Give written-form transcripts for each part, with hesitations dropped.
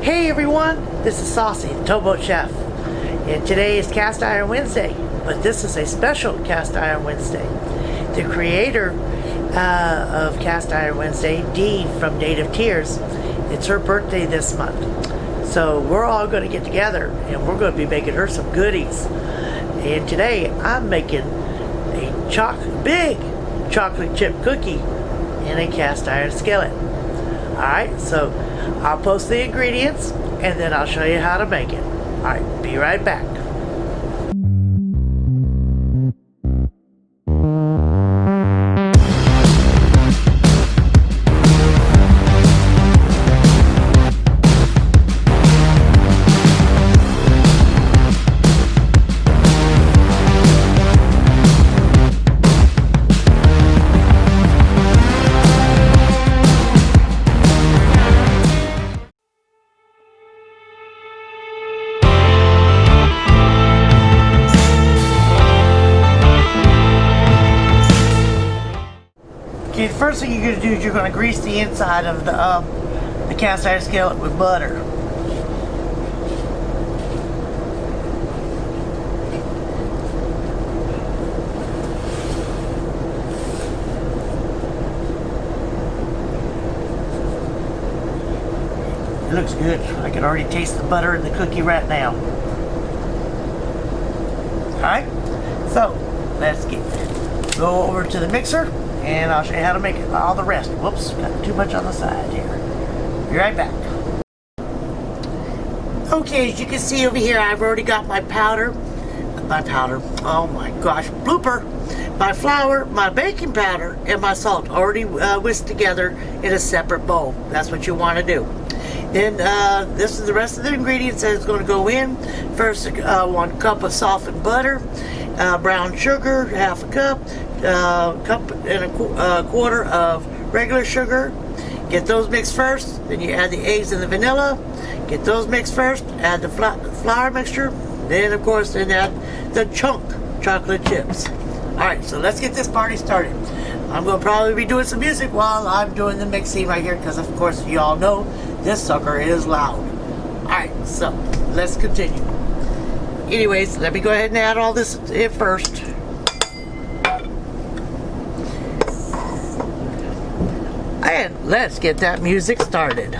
Hey everyone, this is Saucy, the Towboat Chef, and today is Cast Iron Wednesday, but this is a special Cast Iron Wednesday. The creator of Cast Iron Wednesday, Dee from Tearz, it's her birthday this month. So we're all going to get together and we're going to be making her some goodies. And today I'm making a big chocolate chip cookie in a cast iron skillet. Alright, so I'll post the ingredients and then I'll show you how to make it. Alright, be right back. Okay, the first thing you're going to do is you're going to grease the inside of the cast iron skillet with butter. It looks good. I can already taste the butter in the cookie right now. Alright, so let's go over to the mixer. And I'll show you how to make all the rest. Whoops, got too much on the side here. Be right back. Okay, as you can see over here, I've already got my powder, oh my gosh, blooper, my flour, my baking powder, and my salt already whisked together in a separate bowl. That's what you want to do. Then this is the rest of the ingredients that is going to go in. First, 1 cup of softened butter, brown sugar, half a cup, cup and a quarter of regular sugar. Get those mixed first, then you add the eggs and the vanilla. Get those mixed first, add the flour mixture, then of course add the chunk chocolate chips. Alright, so let's get this party started. I'm going to probably be doing some music while I'm doing the mixing right here, because of course you all know this sucker is loud. Alright, so let's continue. Anyways, let me go ahead and add all this in first. And let's get that music started.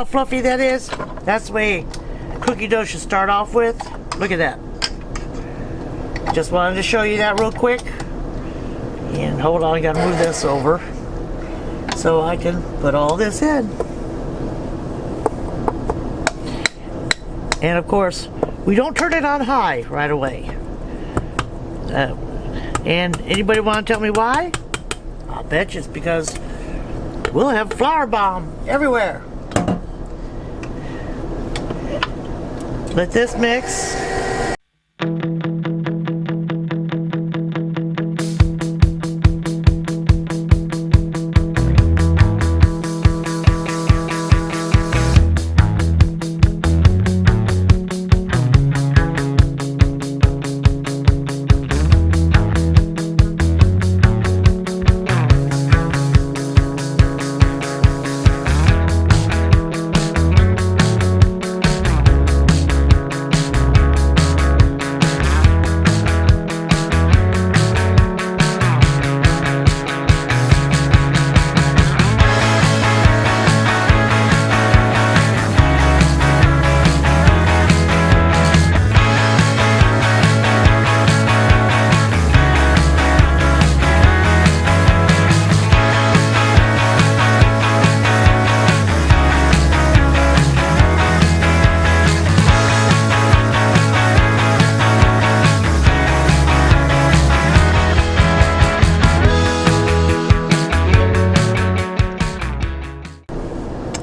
how fluffy that is? That's the way cookie dough should start off with. Look at that. Just wanted to show you that real quick. And hold on, I gotta move this over so I can put all this in. And of course, we don't turn it on high right away. And anybody want to tell me why? I'll bet you it's because we'll have flour bomb everywhere. Let this mix.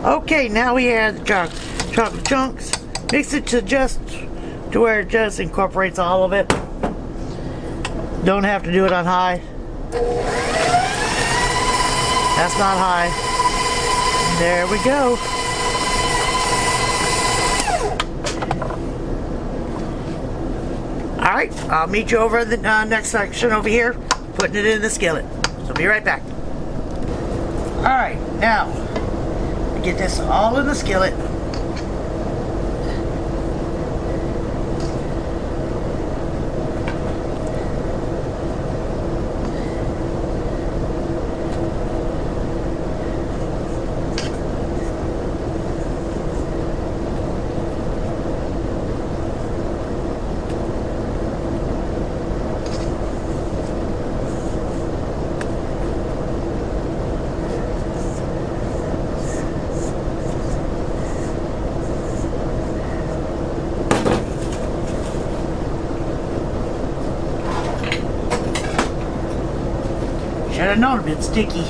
Okay, now we add the chocolate chunks. Mix it to where it just incorporates all of it. Don't have to do it on high. That's not high. There we go. Alright, I'll meet you over in the next section over here, putting it in the skillet. So be right back. Alright, now get this all in the skillet. Should have known a bit sticky.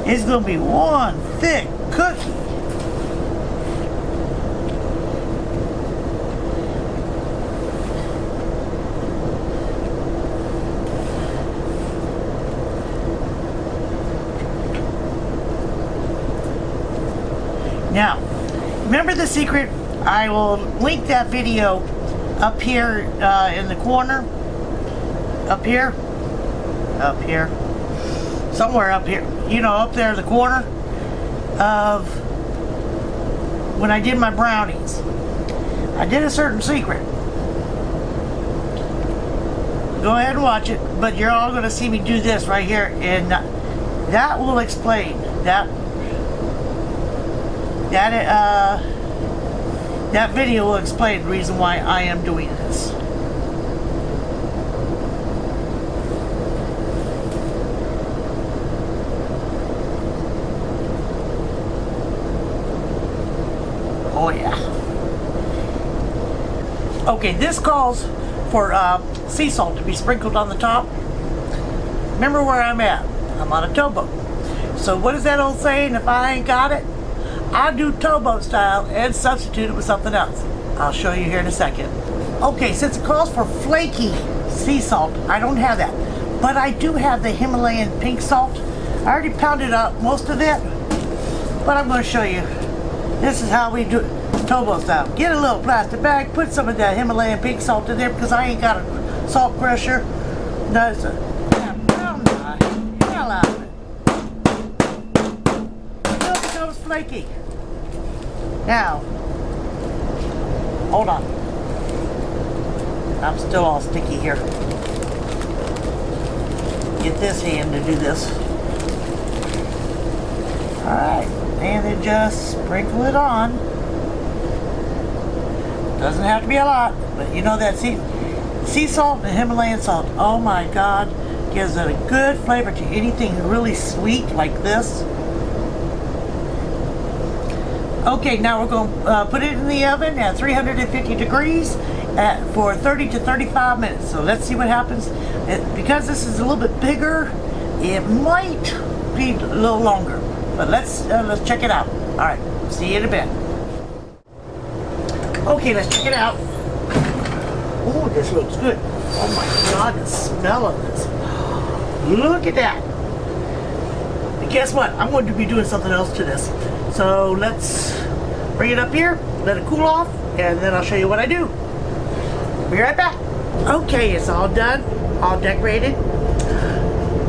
It's gonna be one thick cookie. Now, remember the secret? I will link that video up here in the corner. Up here. Somewhere up here. You know, up there in the corner of when I did my brownies. I did a certain secret. Go ahead and watch it, but you're all going to see me do this right here, and that will explain that video will explain the reason why I am doing this. Oh yeah. Okay, this calls for sea salt to be sprinkled on the top. Remember where I'm at. I'm on a towboat. So what is that old saying? If I ain't got it, I do towboat style and substitute it with something else. I'll show you here in a second. Okay, since it calls for flaky sea salt, I don't have that. But I do have the Himalayan pink salt. I already pounded up most of it, but I'm going to show you. This is how we do it, towboat style. Get a little plastic bag, put some of that Himalayan pink salt in there because I ain't got a salt crusher. Pound the hell out of it. Until it becomes flaky. Now, hold on. I'm still all sticky here. Get this hand to do this. Alright, and then just sprinkle it on. Doesn't have to be a lot, but you know that sea salt and Himalayan salt, oh my God, gives it a good flavor to anything really sweet like this. Okay, now we're going to put it in the oven at 350 degrees for 30 to 35 minutes. So let's see what happens. Because this is a little bit bigger, it might be a little longer. But let's check it out. All right, see you in a bit. Okay, let's check it out. Oh, this looks good. Oh my God, the smell of this. Look at that. And guess what? I'm going to be doing something else to this. So let's bring it up here, let it cool off, and then I'll show you what I do. Be right back. Okay, it's all done, all decorated.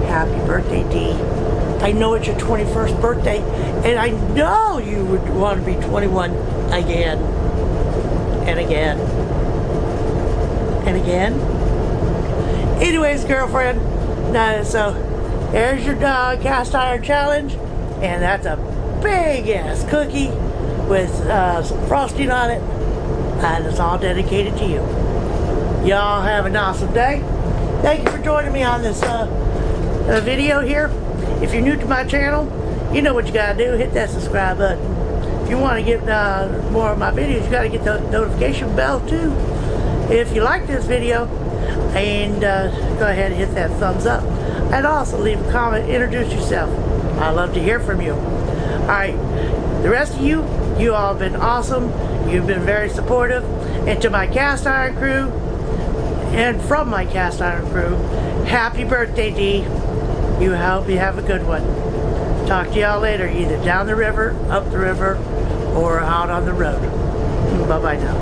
Happy birthday, Dee. I know it's your 21st birthday, and I know you would want to be 21 again, and again, and again. Anyways, girlfriend, so there's your cast iron challenge, and that's a big ass cookie with some frosting on it, and it's all dedicated to you. Y'all have an awesome day. Thank you for joining me on this video here. If you're new to my channel, you know what you gotta do. Hit that subscribe button. If you want to get more of my videos, you gotta get the notification bell too. If you like this video, and go ahead and hit that thumbs up, and also leave a comment, introduce yourself. I love to hear from you. Alright, the rest of you all have been awesome. You've been very supportive. And to my cast iron crew, and from my cast iron crew, happy birthday, Dee. You hope you have a good one. Talk to y'all later, either down the river, up the river, or out on the road. Bye-bye now.